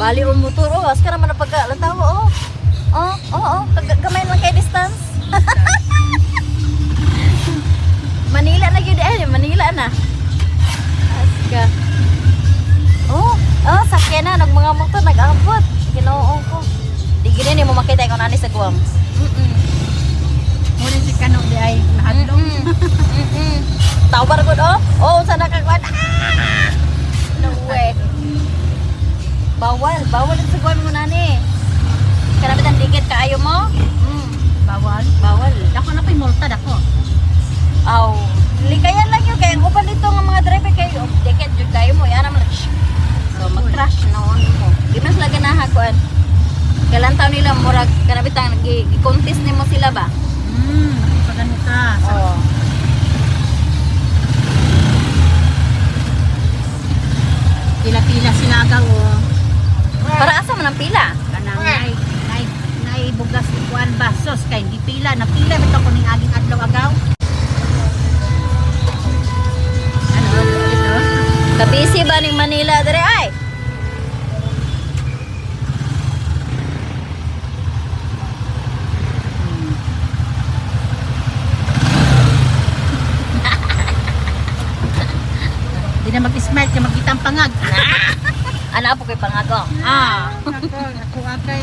Bali o motor, oh, askara man na pagkalantaw, oh. Gamay lang kay distance. Manila na yun eh, Manila na. Aska. Sakyan na, mga motor, nag-abot. Ginoong ko. Di gini mo makita yung nani sa Guam. Muna si Kano di ay nahadlong. Tawar ko, oh, sana kagwan. No way. Bawal sa Guam mo nani. Kanabitan dikit kaayo mo? Bawal. Dako na pa'y multa dako. Aw, likayan lang yun. Kaya upan dito ng mga driver kayo. Dikit yun kayo mo. Yan naman. So, mag-crash na mo. Di mas lagi na hakuan. Kalantaw nila murag kanabitan. Gi-contest ni mo sila ba? Pagano ka. Oo. Pila-pila sila agaw. Para asa man ang pila? Kanang naibugas ni Juan Basos kay di pila na pila bitaw ko ning aging adlaw agaw. Ano ito? Kabisi ba ning Manila dere ay? Di na mag-smile ka magkita ang pangag. Ana po kay pangagong. Ako akay.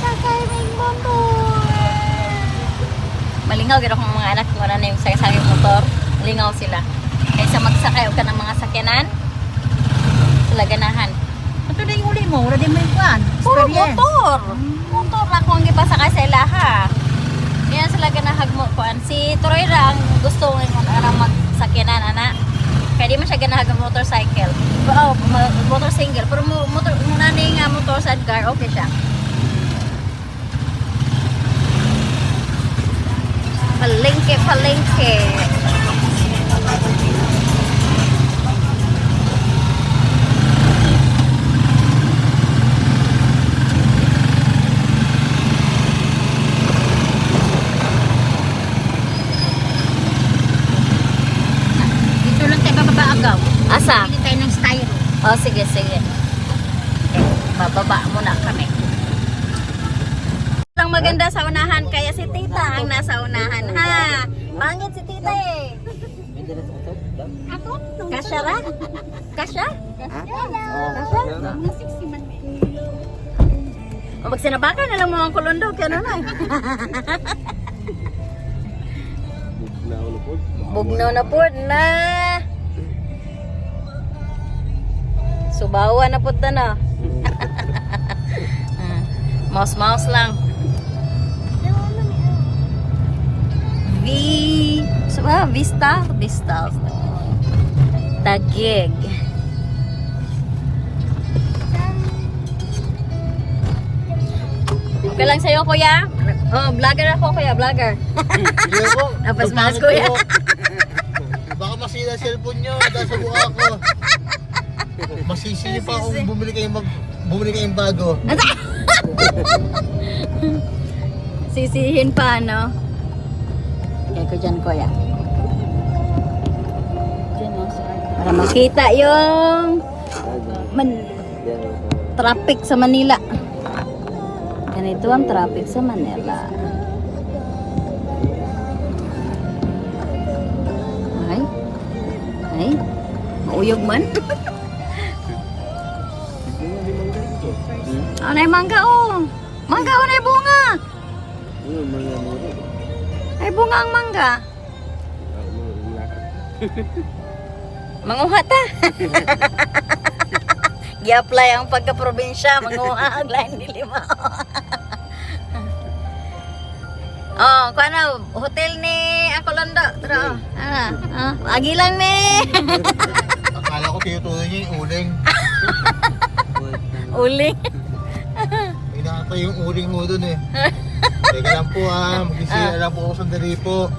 Sakay may motor. Malingaw gid akong mga anak ko na yung sakay motor. Malingaw sila. Kaysa magsakay og kanang mga sakyanan. Sila ganahan. Ato na yung uli mo, wala din mo yung kuan. Puro motor. Motor na kung gipasakay sa ilaha. Yan sila ganahag mo kuan. Si Troy ra ang gusto ng magsakyanan ana. Kaya di man siya ganahag ng motorcycle. Motor single. Pero motor muna ni nga motor sa car, okay siya. Palengke. Dito lang tayo bababa agaw. Asa? Pili tayo ng styro. Oh, sige. Okay. Bababa muna kami. Ang maganda sa unahan, kaya si tita ang nasa unahan, ha? Pangit si tita eh. Ako? Kasya ra? Kasya? Kasya? O magsinabakan na lang mo ang kulundog, kaya na. Bugnaw na po na. Subawa na po na. Mouse lang. Vista. Taguig. Okay lang sa'yo, kuya? Oh, vlogger ako, kuya, vlogger. Hindi ako. Napasmas, kuya. Baka masira ang cellphone nyo dahil sa mukha ko. Masisili pa kung bumili kayong bago. Sisihin pa, no? Kaya ko dyan, kuya. Para makita yung traffic sa Manila. Ganito ang traffic sa Manila. Ay, mauyog man. Ano yung mangga, oh. Mangga, ano yung bunga? Ay, bunga ang mangga. Manguha ta. Gi-apply ang pagka-probinsya. Manguha ang lain ni lima. Oh, kung ano, hotel ni Akolondo. Tara, agi lang ni. Akala ko tinutuloy niya yung uling. Uling. Inakatay yung uling mo dun eh. Teka lang po magisira lang po ako sandali po.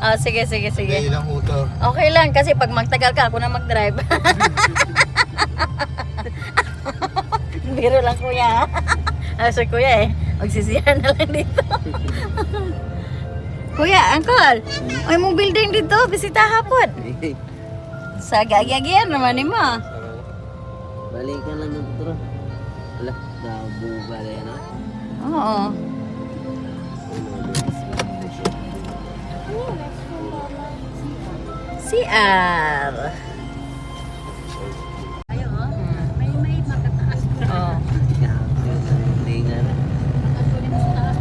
Oh, sige. Dahil lang po to. Okay lang, kasi pag magtagal ka, ako na mag-drive. Biro lang, kuya. So, kuya magsisihan na lang dito. Kuya, uncle, may mong building dito, bisita hapon. Sa gagi-agian naman ni mo. Balikan lang ng tuturo. Wala, nabuga na yan, ha? Oo. CR. Ayo, may magkataas ko. Oh. Hindi nga na. Ako din sa taas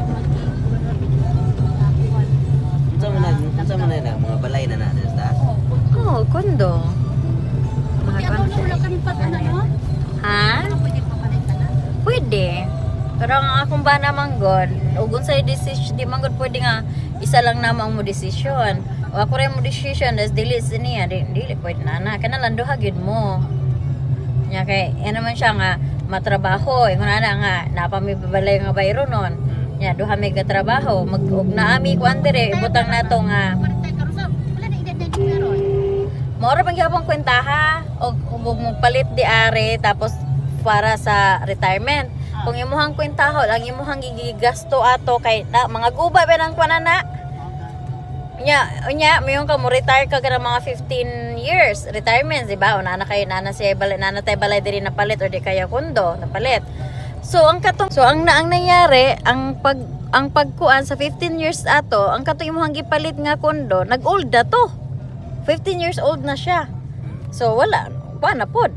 Unsa man na mga balay na natin sa taas. Oh, kondo. Mga Ako kondo. wala kami pag ano, no? Ha? Pwede pa pala ka na. Pwede. Pero ang akong ba naman god, ugon sa decision, di man god pwede nga isa lang namang mo decision. O ako rin mo decision, das dili sa niya, dili pwede na. Kana lang duha gyud mo. Nya kay ano man siya nga matrabaho, ingon na nga napamibalay nga bayro nun. Nya duha may trabaho, mag-og naami ko andere ibutang nato nga Partay ka Rosa. Wala na edad na yung meron. Maura pang gyapon kwentaha og mo palit di are tapos para sa retirement. Kung imuhang kwentaho, ang imuhang gigasto ato kay na, mga guba ba nang panana. Unya, mayon ka mo retire ka kana mga 15 years retirement, di ba? Una na kayo nana siya balay nana tay balay diri na palit or di kaya kondo na palit. So ang nangyari, ang pagkuan sa 15 years ato, ang katong imuhang gipalit nga kondo, nag-old na to. 15 years old na siya. So wala, na pod.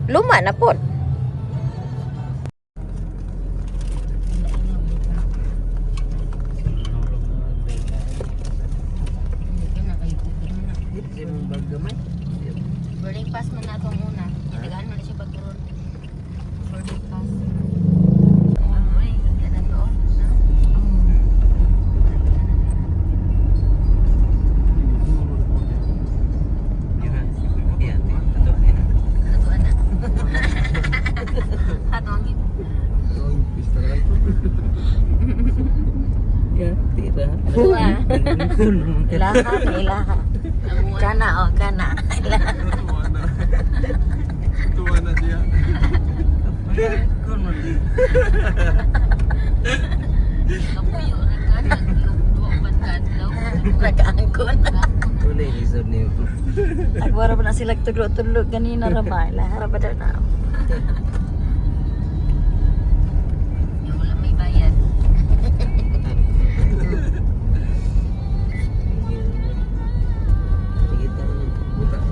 Luma na pod. Hindi mong baggamay. Boarding pass man na itong una. Itagaan mo na siya pagkaroon. Boarding pass. Ay, yan na to. Yan, ito na. Ato na. Ato ang gito. Ya, tira. Dua. Ilaha. Kana kana. Ilaha. Tuwa na siya. Kapuyo na kana. Dua man kadlaw. Nag-angkon. Wala yung isod niyo. Agwara pa na sila tulog ganina ra ba? Lahara ba daw na? Yung wala may bayad.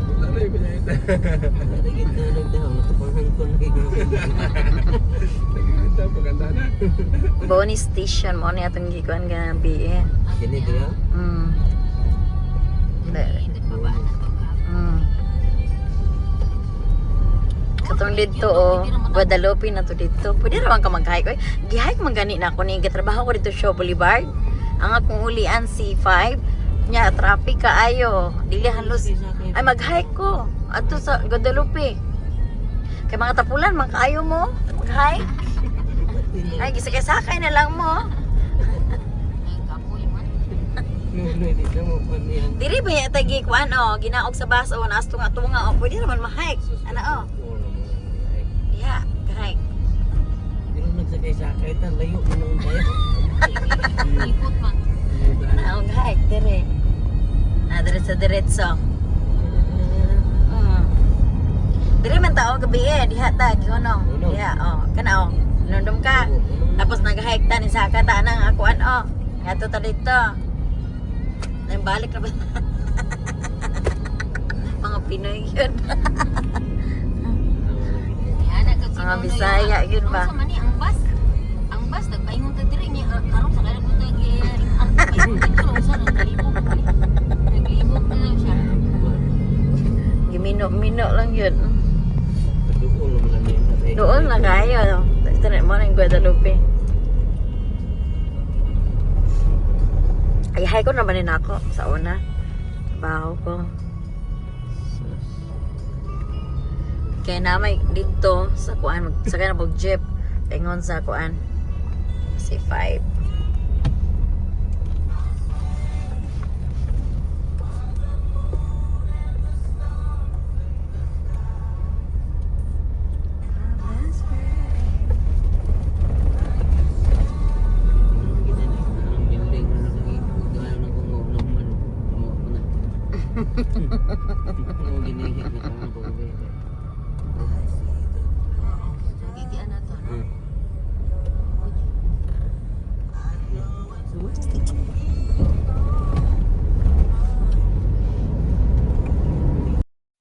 Buta na yung pinayita. Nagkikita, paganda na. Boni station mo ni atong gikuan nga BE. Ganito ya? Katong dito Guadalupe na to dito. Pwede naman ka mag-hike. Gi-hike man gani na ako ni gatrabaho ko dito Shaw Boulevard. Ang akong ulian C5. Nya traffic kaayo. Dili halos ay mag-hike ko adto sa Guadalupe. Kay mga tapulan man kaayo mo mag-hike. Ay gisakay na lang mo. Diri ba ya tagi kuan ginaog sa bus naas tunga pwede naman ma-hike. Ano Yeah, hike. Pero nagsakay-sakay ta layo noon tayo. Ipot man. Ang hike dire. Dire sa diretso. Dire man tao gabi diha ta gihonong. Diha kana nandom ka. Tapos nag-hike ta ni saka ta nang akuan Ngadto ta dito. Nang balik na ba? Mga Pinoy yun. Mga Bisaya yun ba? Sa mani ang bus nagpaingon ta diri ni aron sa kanang punta ang paingon dito sa naglibot na lang siya. Gimino lang yun. Doon naman lang yun. Doon na kayo. Internet mo ng Guadalupe. Ay, hi ko naman din ako sa una. Baho ko. Kaya namay dito sa kuan, sakay na pag jeep. Ingon sa kuan. C5.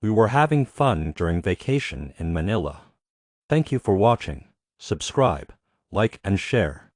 We were having fun during vacation in Manila. Thank you for watching. Subscribe, like and share.